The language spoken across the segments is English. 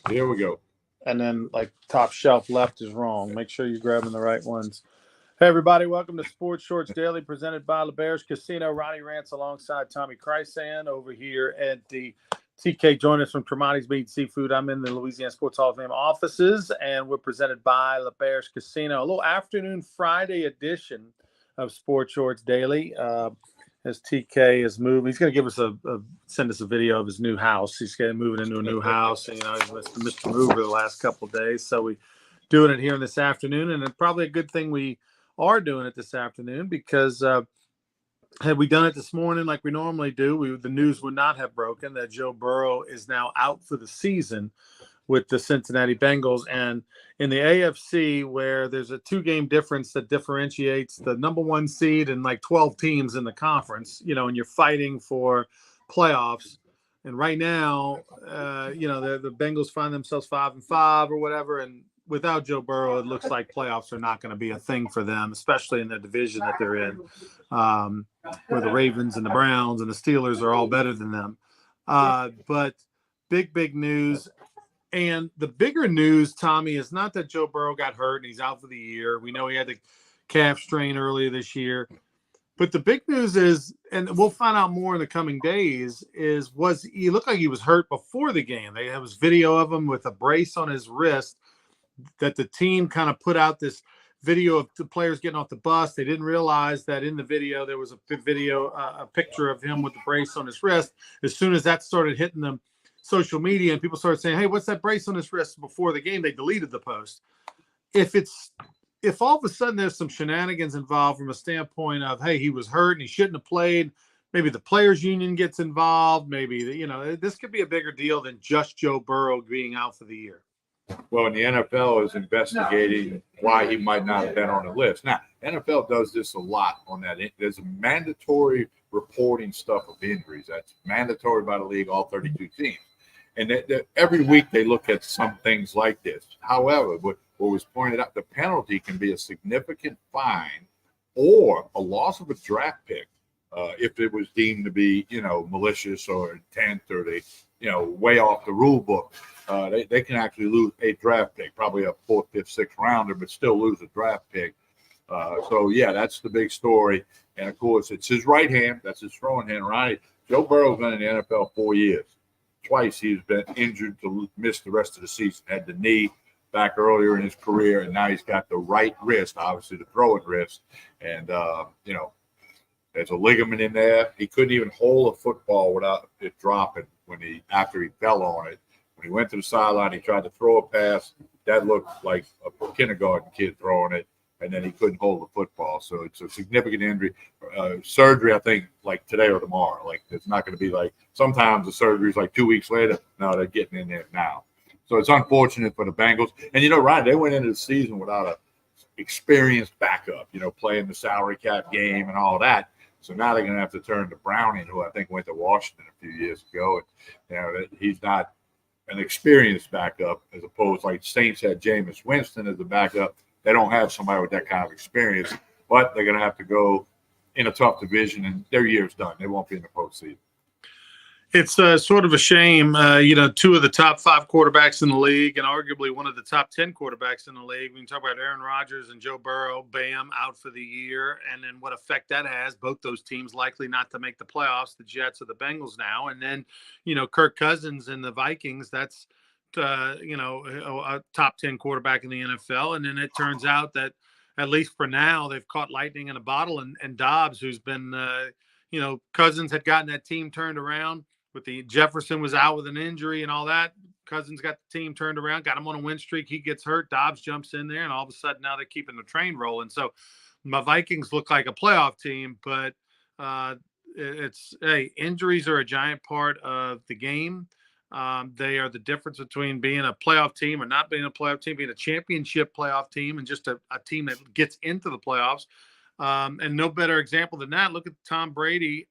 Here we go. And then like top shelf left is wrong. Make sure you're grabbing the right ones. Hey, everybody. Welcome to Sports Shorts Daily presented by LeBear's Casino. Ronnie Rance alongside Tommy Krysan over here at the TK. Join us from Tremonti's Meat Seafood. I'm in the Louisiana Sports Hall of Fame offices, and we're presented by LeBear's Casino. A little afternoon Friday edition of Sports Shorts Daily. As TK is moving, he's going to give us send us a video of his new house. He's getting moving into a new house. And, he's Mr. Mover the last couple of days, so we doing it here this afternoon, and it's probably a good thing we are doing it this afternoon because had we done it this morning like we normally do, the news would not have broken that Joe Burrow is now out for the season with the Cincinnati Bengals. And in the AFC, where there's a 2-game difference that differentiates the number 1 seed and like 12 teams in the conference, and you're fighting for playoffs. And right now, the Bengals find themselves 5-5 or whatever. And without Joe Burrow, it looks like playoffs are not going to be a thing for them, especially in the division that they're in, where the Ravens and the Browns and the Steelers are all better than them. But big news. And the bigger news, Tommy, is not that Joe Burrow got hurt and he's out for the year. We know he had the calf strain earlier this year. But the big news is, and we'll find out more in the coming days, he looked like he was hurt before the game. There was video of him with a brace on his wrist that the team kind of put out this video of the players getting off the bus. They didn't realize that in the video there was a picture of him with the brace on his wrist. As soon as that started hitting them social media and people started saying, hey, what's that brace on his wrist before the game, they deleted the post. If all of a sudden there's some shenanigans involved from a standpoint of, hey, he was hurt and he shouldn't have played, maybe the players union gets involved, maybe, this could be a bigger deal than just Joe Burrow being out for the year. Well, and the NFL is investigating why he might not have been on the list. Now, NFL does this a lot on that. There's a mandatory reporting stuff of injuries. That's mandatory by the league, all 32 teams. And every week they look at some things like this. However, what was pointed out, the penalty can be a significant fine or a loss of a draft pick if it was deemed to be, malicious or intent, or they, way off the rule book. They can actually lose a draft pick, probably a 4th, 5th, 6th rounder, but still lose a draft pick. So, that's the big story. And, of course, it's his right hand. That's his throwing hand, right? Joe Burrow's been in the NFL 4 years. Twice he's been injured to miss the rest of the season. Had the knee back earlier in his career, and now he's got the right wrist, obviously the throwing wrist. And, there's a ligament in there. He couldn't even hold a football without it dropping after he fell on it. When he went to the sideline, he tried to throw a pass. That looked like a kindergarten kid throwing it, and then he couldn't hold the football. So it's a significant injury. Surgery, I think, like today or tomorrow. Like, it's not going to be like sometimes the surgery is like 2 weeks later. No, they're getting in there now. So it's unfortunate for the Bengals. And, Ryan, they went into the season without a experienced backup, playing the salary cap game and all that. So now they're going to have to turn to Browning, who I think went to Washington a few years ago. And, he's not an experienced backup, as opposed like Saints had Jameis Winston as a backup. They don't have somebody with that kind of experience, but they're going to have to go in a tough division, and their year's done. They won't be in the postseason. It's sort of a shame, 2 of the top 5 quarterbacks in the league and arguably one of the top 10 quarterbacks in the league. We can talk about Aaron Rodgers and Joe Burrow, bam, out for the year, and then what effect that has. Both those teams likely not to make the playoffs, the Jets or the Bengals now. And then, Kirk Cousins and the Vikings, that's, a top 10 quarterback in the NFL. And then it turns out that, at least for now, they've caught lightning in a bottle. And Dobbs, who's been, Cousins had gotten that team turned around. Jefferson was out with an injury and all that. Cousins got the team turned around, got him on a win streak. He gets hurt. Dobbs jumps in there, and all of a sudden now they're keeping the train rolling. So my Vikings look like a playoff team, but injuries are a giant part of the game. They are the difference between being a playoff team and not being a playoff team, being a championship playoff team and just a team that gets into the playoffs. And no better example than that. Look at Tom Brady,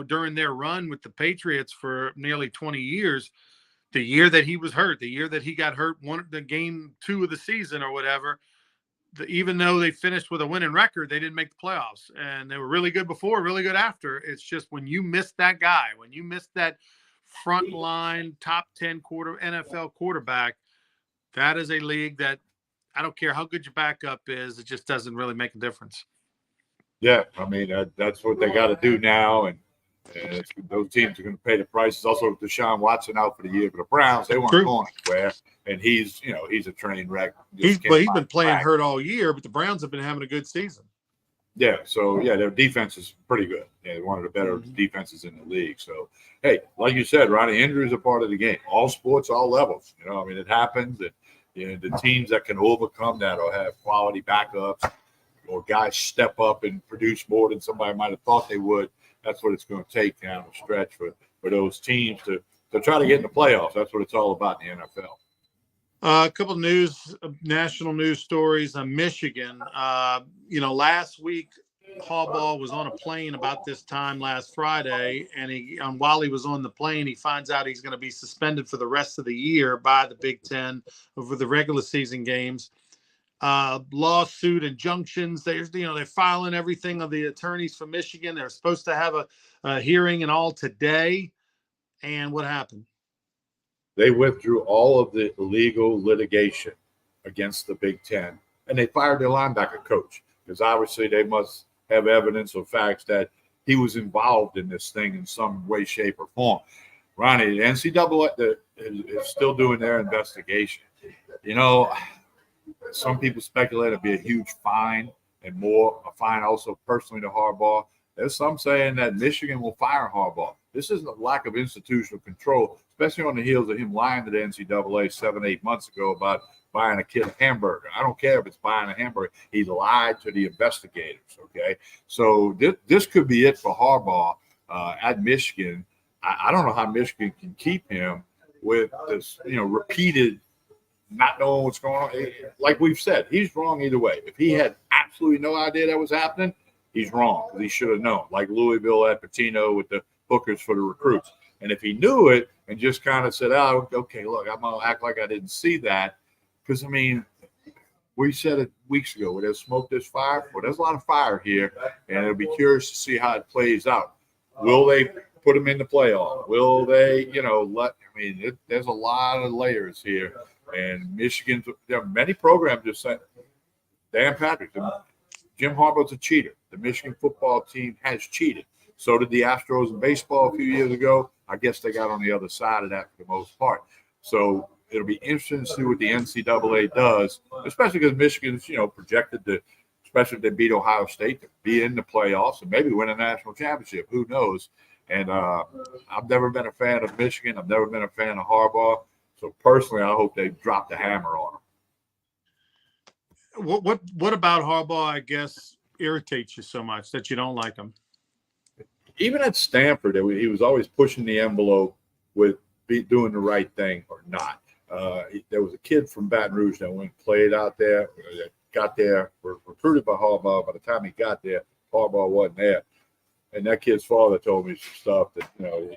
during their run with the Patriots for nearly 20 years, the year that he was hurt, the year that he got hurt, the game 2 of the season or whatever, even though they finished with a winning record, they didn't make the playoffs. And they were really good before, really good after. It's just when you miss that guy, when you miss that frontline, top 10 NFL quarterback, that is a league that I don't care how good your backup is, it just doesn't really make a difference. Yeah, I mean that's what they got to do now, and those teams are going to pay the prices. Also, with Deshaun Watson out for the year for the Browns, they weren't going anywhere, and he's a train wreck. He's been playing hurt all year, but the Browns have been having a good season. Yeah, so their defense is pretty good. Yeah, one of the better defenses in the league. So, hey, like you said, Ronnie, injuries are part of the game. All sports, all levels. I mean, it happens, and the teams that can overcome that or have quality backups or guys step up and produce more than somebody might have thought they would. That's what it's going to take down the stretch for those teams to try to get in the playoffs. That's what it's all about in the NFL. A couple of national news stories. Michigan. Last week, Harbaugh was on a plane about this time last Friday, and while he was on the plane, he finds out he's going to be suspended for the rest of the year by the Big Ten over the regular season games. Lawsuit, injunctions. They're filing everything of the attorneys for Michigan. They're supposed to have a hearing and all today. And what happened? They withdrew all of the illegal litigation against the Big Ten, and they fired their linebacker coach because obviously they must have evidence or facts that he was involved in this thing in some way, shape, or form. Ronnie, the NCAA is still doing their investigation. Some people speculate it'd be a huge fine and more a fine also personally to Harbaugh. There's some saying that Michigan will fire Harbaugh. This isn't a lack of institutional control, especially on the heels of him lying to the NCAA 7-8 months ago about buying a kid a hamburger. I don't care if it's buying a hamburger. He lied to the investigators, okay? So this could be it for Harbaugh at Michigan. I don't know how Michigan can keep him with this, repeated not knowing what's going on. Like we've said, he's wrong either way. If he had absolutely no idea that was happening, he's wrong because he should have known, like Louisville at Patino with the hookers for the recruits. And if he knew it and just kind of said, oh, okay, look, I'm going to act like I didn't see that. Because, I mean, we said it weeks ago, where there's smoke, there's fire. Well, there's a lot of fire here, and it'll be curious to see how it plays out. Will they put him in the playoff? Will they, there's a lot of layers here. And Michigan, there are many programs just saying, Dan Patrick, Jim Harbaugh's a cheater. The Michigan football team has cheated. So did the Astros in baseball a few years ago. I guess they got on the other side of that for the most part. So it'll be interesting to see what the NCAA does, especially because Michigan's, projected to, especially if they beat Ohio State, to be in the playoffs and maybe win a national championship. Who knows? And I've never been a fan of Michigan. I've never been a fan of Harbaugh. So personally, I hope they drop the hammer on him. What about Harbaugh, I guess, irritates you so much that you don't like him? Even at Stanford, he was always pushing the envelope with doing the right thing or not. There was a kid from Baton Rouge that went and played out there, got there, were recruited by Harbaugh. By the time he got there, Harbaugh wasn't there. And that kid's father told me some stuff that,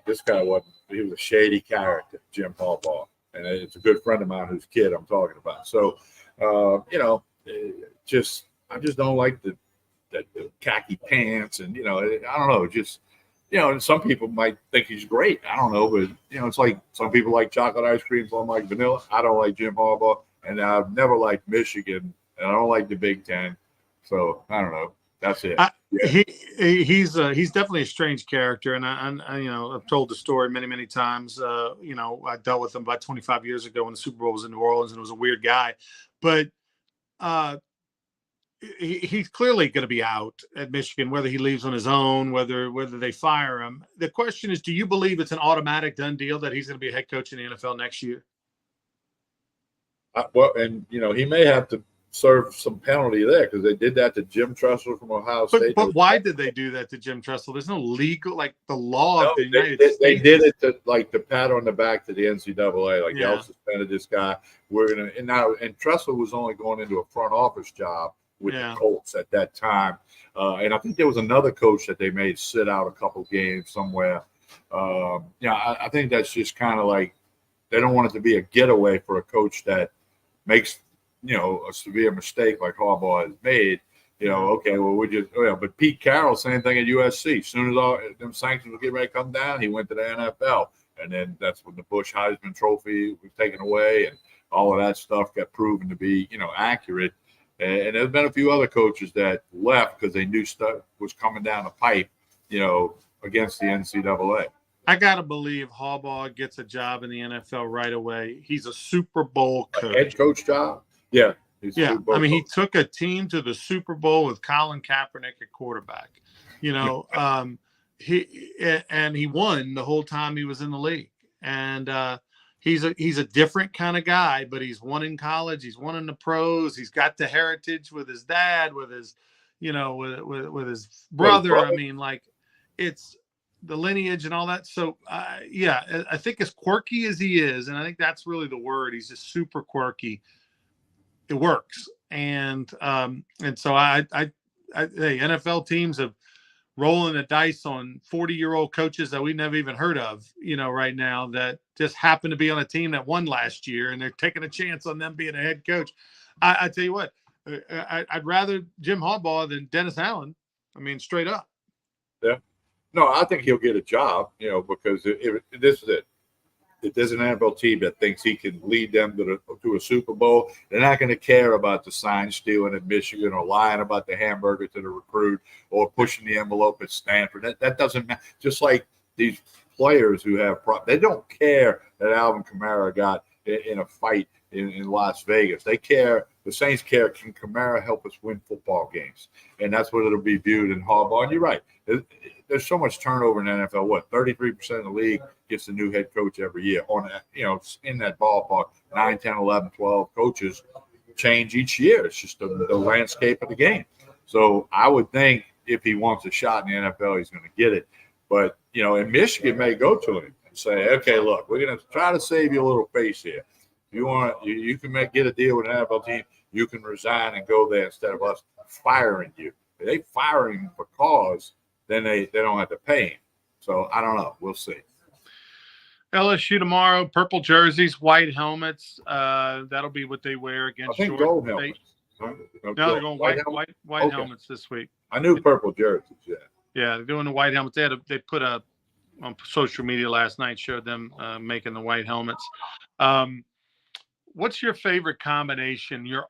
this guy he was a shady character, Jim Harbaugh. And it's a good friend of mine whose kid I'm talking about. So, I just don't like the khaki pants and, I don't know, just, some people might think he's great. I don't know, but, it's like some people like chocolate ice cream, some like vanilla. I don't like Jim Harbaugh, and I've never liked Michigan, and I don't like the Big Ten. So, I don't know. That's it. He's definitely a strange character, and I've told the story many times. I dealt with him about 25 years ago when the Super Bowl was in New Orleans, and it was a weird guy, but he's clearly going to be out at Michigan, whether he leaves on his own, whether they fire him. The question is, do you believe it's an automatic done deal that he's going to be a head coach in the NFL next year? He may have to serve some penalty there because they did that to Jim Tressel from Ohio State. But why did they do that to Jim Tressel? There's no legal, the law of the United States. They did it to pat on the back to the NCAA, y'all suspended this guy. And Tressel was only going into a front office job with the Colts at that time. And I think there was another coach that they made sit out a couple games somewhere. I think that's just kind of like they don't want it to be a getaway for a coach that makes a severe mistake like Harbaugh has made. Okay, well, but Pete Carroll, same thing at USC. As soon as all them sanctions were getting ready to come down, he went to the NFL. And then that's when the Bush Heisman Trophy was taken away, and all of that stuff got proven to be, accurate. And there's been a few other coaches that left because they knew stuff was coming down the pipe, against the NCAA. I gotta believe Harbaugh gets a job in the NFL right away. He's a Super Bowl coach. Head coach job? Yeah. Yeah. I mean, he took a team to the Super Bowl with Colin Kaepernick at quarterback. He won the whole time he was in the league. And he's a different kind of guy, but he's won in college, he's won in the pros, he's got the heritage with his dad, with his, with his brother. I mean, like, it's the lineage and all that. So I think as quirky as he is, and I think that's really the word, he's just super quirky, it works. And so hey, NFL teams have rolling the dice on 40-year-old coaches that we never even heard of, right now, that just happen to be on a team that won last year, and they're taking a chance on them being a head coach. I tell you what, I'd rather Jim Harbaugh than Dennis Allen. I mean, straight up. Yeah. No, I think he'll get a job, because this is it. If there's an NFL team that thinks he can lead them to a Super Bowl, they're not going to care about the sign stealing at Michigan or lying about the hamburger to the recruit or pushing the envelope at Stanford. That doesn't matter. Just like these players who have they don't care that Alvin Kamara got in a fight in Las Vegas. They care. The Saints care. Can Kamara help us win football games? And that's what it'll be viewed in Harbaugh. And you're right. There's so much turnover in the NFL. What, 33% of the league gets a new head coach every year. On in that ballpark, 9, 10, 11, 12 coaches change each year. It's just the landscape of the game. So I would think if he wants a shot in the NFL, he's going to get it. But, and Michigan may go to him and say, okay, look, we're going to try to save you a little face here. If you want, you can get a deal with an NFL team. You can resign and go there instead of us firing you. If they fire him for cause, then they don't have to pay him. So I don't know. We'll see. LSU tomorrow, purple jerseys, white helmets. That'll be what they wear against Georgia. Gold helmets. No, they're going white helmets this week. I knew purple jerseys. Yeah. Yeah, they're doing the white helmets. They put on social media last night, showed them making the white helmets. What's your favorite combination? Your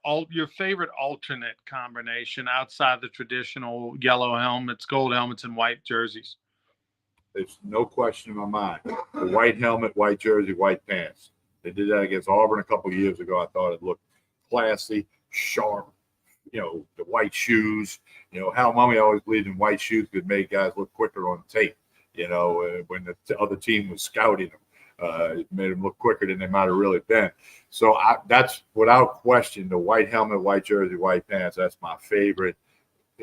favorite alternate combination outside the traditional yellow helmets, gold helmets, and white jerseys? There's no question in my mind. The white helmet, white jersey, white pants. They did that against Auburn a couple of years ago. I thought it looked classy, sharp. The white shoes. Hal Mummy always believed in white shoes because it made guys look quicker on tape. When the other team was scouting them. It made them look quicker than they might have really been. So that's without question the white helmet, white jersey, white pants. That's my favorite.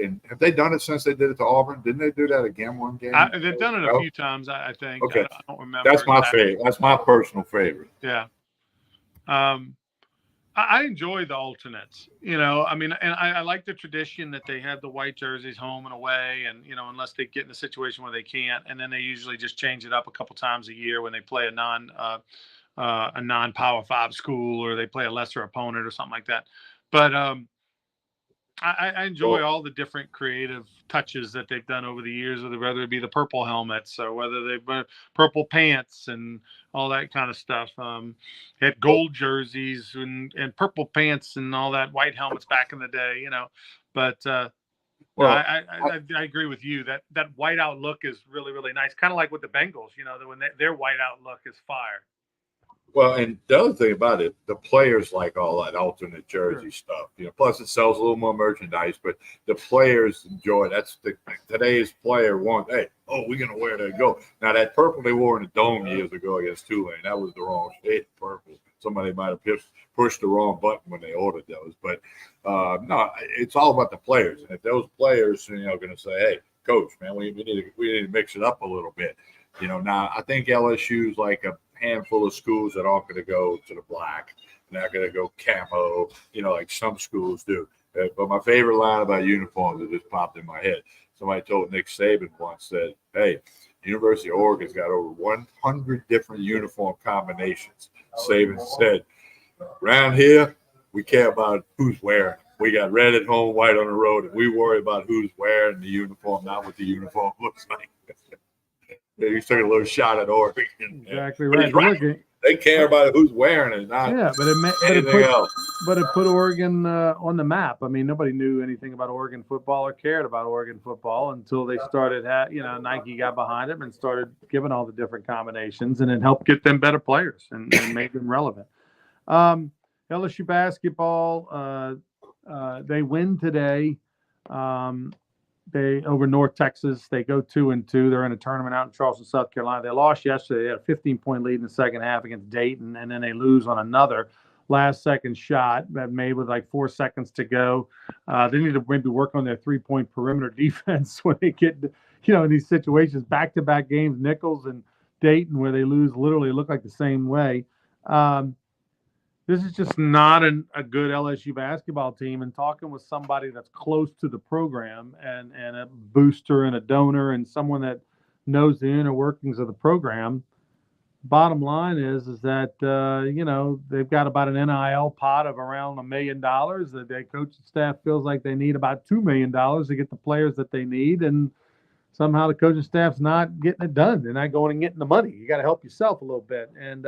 And have they done it since they did it to Auburn? Didn't they do that again one game? They've done it a few times, I think. Okay. I don't remember. That's my favorite. That's my personal favorite. Yeah. I enjoy the alternates, I mean, and I like the tradition that they have the white jerseys home and away, and, unless they get in a situation where they can't, and then they usually just change it up a couple times a year when they play a non-Power 5 school, or they play a lesser opponent or something like that. But I enjoy all the different creative touches that they've done over the years, whether it be the purple helmets or whether they've been purple pants and all that kind of stuff. Had gold jerseys and purple pants and all that, white helmets back in the day, But I agree with you that whiteout look is really, really nice. Kind of like with the Bengals, when their whiteout look is fire. Well, and the other thing about it, the players like all that alternate jersey stuff. Plus it sells a little more merchandise, but the players enjoy it. That's today's player want. Hey, we're gonna wear that gold. Now that purple they wore in the dome years ago against Tulane, that was the wrong shade of purple. Somebody might have pushed the wrong button when they ordered those. But no, it's all about the players. And if those players, going to say, "Hey, coach, man, we need to mix it up a little bit." Now I think LSU's like a handful of schools that aren't going to go to the black, not going to go camo, like some schools do. But my favorite line about uniforms that just popped in my head. Somebody told Nick Saban once that, hey, University of Oregon's got over 100 different uniform combinations. Saban said, around here, we care about who's wearing. We got red at home, white on the road, and we worry about who's wearing the uniform, not what the uniform looks like. He's taking a little shot at Oregon. Exactly But right. he's right. Look, They care about who's wearing it, not yeah, anything else. but it put Oregon on the map. I mean, nobody knew anything about Oregon football or cared about Oregon football until they started. Nike got behind them and started giving all the different combinations, and it helped get them better players and made them relevant. LSU basketball, they win today. They over North Texas. They go 2-2. They're in a tournament out in Charleston, South Carolina. They lost yesterday. They had a 15-point lead in the second half against Dayton, and then they lose on another last-second shot that made with like 4 seconds to go. They need to maybe work on their three-point perimeter defense when they get, in these situations, back-to-back games, Nichols and Dayton, where they lose literally look like the same way. This is just not a good LSU basketball team. And talking with somebody that's close to the program and a booster and a donor and someone that knows the inner workings of the program, bottom line is that, they've got about an NIL pot of around $1 million. That their coaching staff feels like they need about $2 million to get the players that they need. And somehow the coaching staff's not getting it done. They're not going and getting the money. You got to help yourself a little bit. And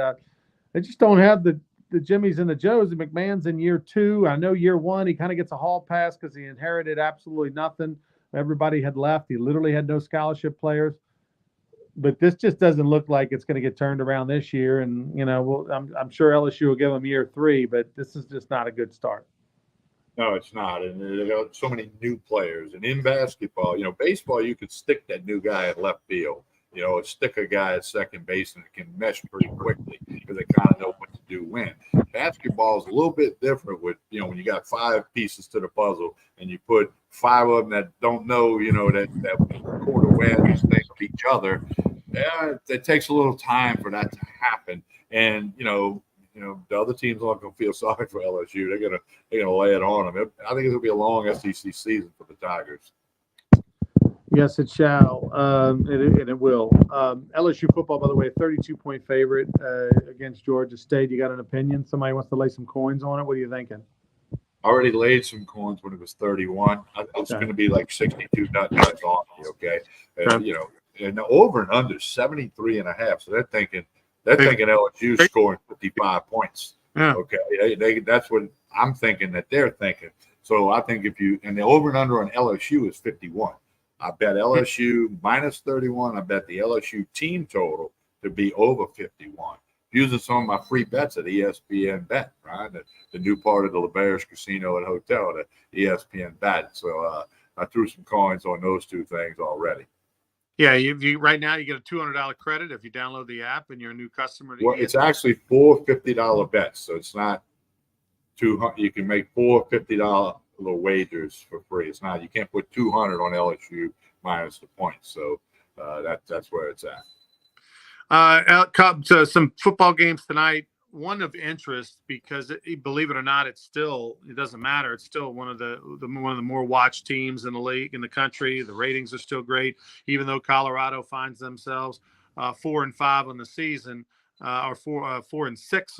they just don't have the Jimmys and the Joes. And McMahon's in year 2. I know year 1, he kind of gets a hall pass because he inherited absolutely nothing. Everybody had left. He literally had no scholarship players. But this just doesn't look like it's going to get turned around this year. And, I'm sure LSU will give him year 3, but this is just not a good start. No, it's not. And there are so many new players. And in basketball, baseball, you could stick that new guy at left field. Stick a guy at second base and it can mesh pretty quickly because they kind of know what to do when. Basketball is a little bit different with, when you got 5 pieces to the puzzle and you put 5 of them that don't know, that quarter wedge thing of each other. It takes a little time for that to happen. And, the other teams aren't going to feel sorry for LSU. They're gonna lay it on them. I think it'll be a long SEC season for the Tigers. Yes, it shall, and it will. LSU football, by the way, 32-point favorite against Georgia State. You got an opinion? Somebody wants to lay some coins on it? What are you thinking? I already laid some coins when it was 31. It's going to be like 62 nuts off you, okay? And the over and under 73.5. So they're thinking LSU scoring 55 points. Yeah. Okay, that's what I'm thinking that they're thinking. So I think and the over and under on LSU is 51. I bet LSU minus 31. I bet the LSU team total to be over 51. Using some of my free bets at ESPN Bet, right? The new part of the LeBears Casino and Hotel, the ESPN Bet. So I threw some coins on those two things already. Yeah, you right now you get a $200 credit if you download the app and you're a new customer. Well, it's actually 4 $50 bets, so it's not 200. You can make 4 $50 little wagers for free. It's not. You can't put 200 on LSU minus the points. So that's where it's at. So some football games tonight. One of interest because believe it or not, it doesn't matter. It's still one of the more watched teams in the league in the country. The ratings are still great, even though Colorado finds themselves 4-5 on the season, or 4-6.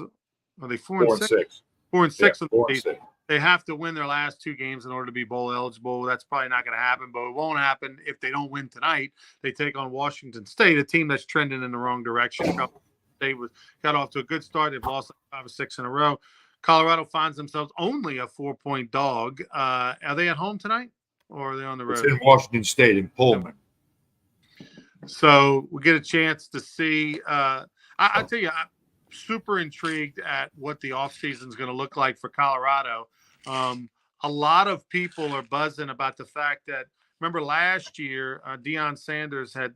Are they 4-6? 4-6 on the season. They have to win their last 2 games in order to be bowl eligible. That's probably not going to happen, but it won't happen if they don't win tonight. They take on Washington State, a team that's trending in the wrong direction. They got off to a good start. They've lost 5 or 6 in a row. Colorado finds themselves only a 4-point dog. Are they at home tonight, or are they on the road? It's in Washington State in Pullman. So we get a chance to see. I tell you, I'm super intrigued at what the offseason is going to look like for Colorado. A lot of people are buzzing about the fact that, remember last year, Deion Sanders had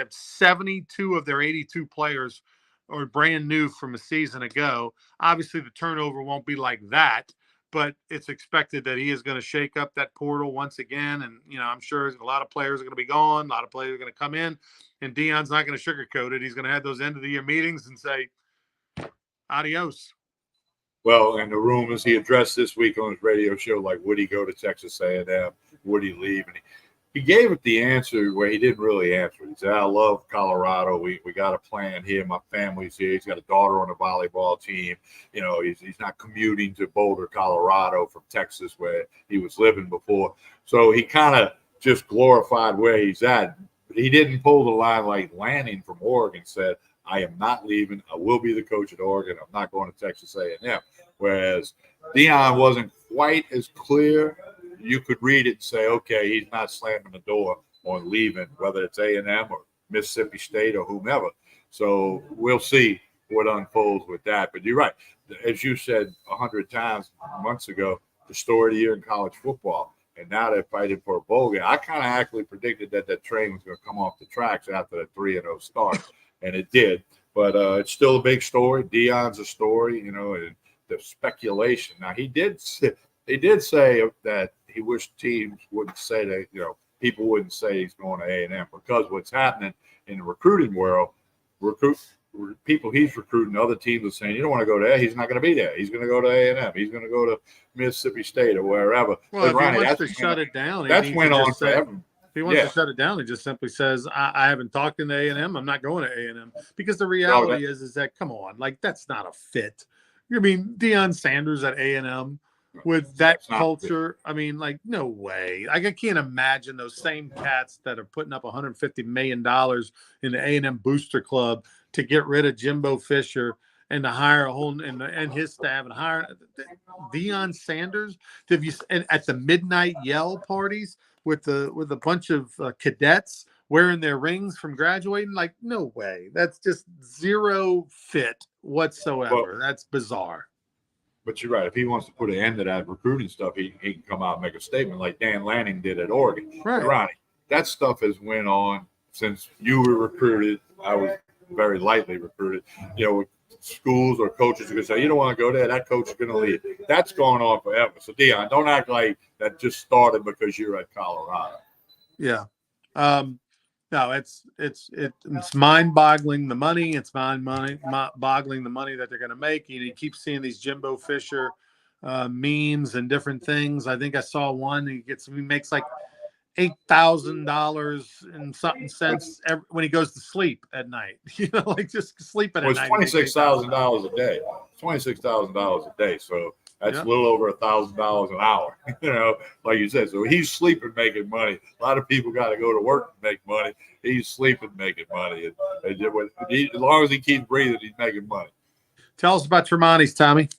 72 of their 82 players are brand new from a season ago. Obviously, the turnover won't be like that, but it's expected that he is going to shake up that portal once again. And, I'm sure a lot of players are going to be gone. A lot of players are going to come in, and Deion's not going to sugarcoat it. He's going to have those end-of-the-year meetings and say, adios. Well, and the rumors he addressed this week on his radio show, like, would he go to Texas A&M? Would he leave? And he gave it the answer where he didn't really answer it. He said, I love Colorado. We got a plan here. My family's here. He's got a daughter on the volleyball team. He's not commuting to Boulder, Colorado from Texas where he was living before. So he kind of just glorified where he's at. But he didn't pull the line like Lanning from Oregon said, I am not leaving. I will be the coach at Oregon. I'm not going to Texas A&M. Whereas Deion wasn't quite as clear. You could read it and say, okay, he's not slamming the door on leaving, whether it's A&M or Mississippi State or whomever. So we'll see what unfolds with that. But you're right. As you said 100 times months ago, the story of the year in college football. And now they're fighting for a bowl game. I kind of actually predicted that train was going to come off the tracks after the 3-0 start, and it did. But it's still a big story. Deion's a story, and the speculation. Now, he did say that he wished teams wouldn't say that, people wouldn't say he's going to A&M, because what's happening in the recruiting world, people he's recruiting, other teams are saying, you don't want to go there. He's not going to be there. He's going to go to A&M. He's going to go to Mississippi State or wherever. Well, if Ronnie, he wants to shut it down, that's went on forever. If he wants to shut it down, he just simply says, I haven't talked to A&M. I'm not going to A&M. Because the reality is that, come on, like, that's not a fit. You mean Deion Sanders at A&M with that culture? I mean, like, no way. Like, I can't imagine those same cats that are putting up $150 million in the A&M Booster Club to get rid of Jimbo Fisher and to hire a whole and his staff and hire Deion Sanders at the midnight yell parties with a bunch of cadets wearing their rings from graduating. Like, no way. That's just zero fit whatsoever. Well, that's bizarre. But you're right. If he wants to put an end to that recruiting stuff, he can come out and make a statement like Dan Lanning did at Oregon. Right. Ronnie, that stuff has went on since you were recruited. I was very lightly recruited. Schools or coaches are going to say, you don't want to go there, that coach is going to leave. That's going on forever. So, Deion, don't act like that just started because you're at Colorado. Yeah. No, it's mind-boggling the money. It's mind-boggling the money that they're going to make. You keep seeing these Jimbo Fisher memes and different things. I think I saw one. He makes like $8,000 and something cents when he goes to sleep at night. Like just sleeping at night. It's $26,000 a day. $26,000 a day. So that's a little over $1,000 an hour. Like you said. So he's sleeping making money. A lot of people got to go to work to make money. He's sleeping making money. As long as he keeps breathing, he's making money. Tell us about Tremonti's, Tommy.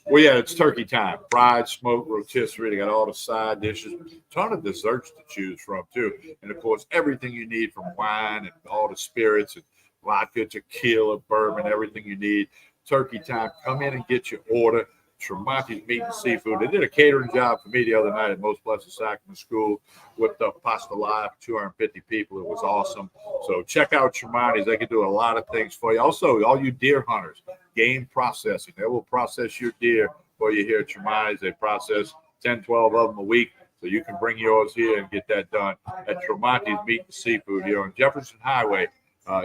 Well, yeah, it's turkey time. Fried, smoked rotisserie. They got all the side dishes, a ton of desserts to choose from, too. And, of course, everything you need from wine and all the spirits and vodka, tequila, bourbon, everything you need. Turkey time. Come in and get your order. Tremonti's Meat and Seafood. They did a catering job for me the other night at Most Blessed Sacrament School with the Pasta Live, 250 people. It was awesome. So check out Tremonti's. They can do a lot of things for you. Also, all you deer hunters, game processing. They will process your deer for you here at Tremonti's. They process 10, 12 of them a week. So you can bring yours here and get that done at Tremonti's Meat and Seafood here on Jefferson Highway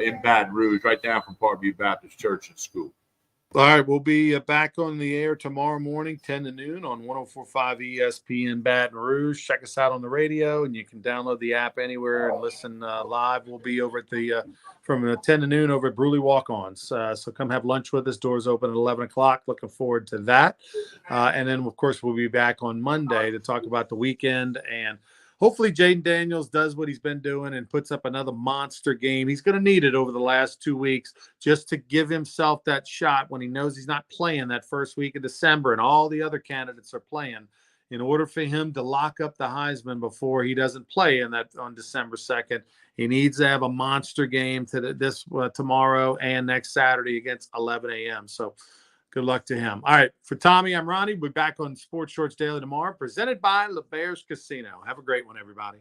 in Baton Rouge, right down from Parkview Baptist Church and School. All right, we'll be back on the air tomorrow morning, 10 to noon on 104.5 ESPN Baton Rouge. Check us out on the radio, and you can download the app anywhere and listen live. We'll be over at from 10 to noon over at Bruley Walk-Ons. So come have lunch with us. Doors open at 11 o'clock. Looking forward to that. And then, of course, we'll be back on Monday to talk about the weekend, and hopefully Jaden Daniels does what he's been doing and puts up another monster game. He's going to need it over the last 2 weeks just to give himself that shot when he knows he's not playing that first week of December and all the other candidates are playing, in order for him to lock up the Heisman before he doesn't play on December 2nd. He needs to have a monster game tomorrow and next Saturday against 11 a.m. So good luck to him. All right. For Tommy, I'm Ronnie. We'll be back on Sports Shorts Daily tomorrow, presented by LeBears Casino. Have a great one, everybody.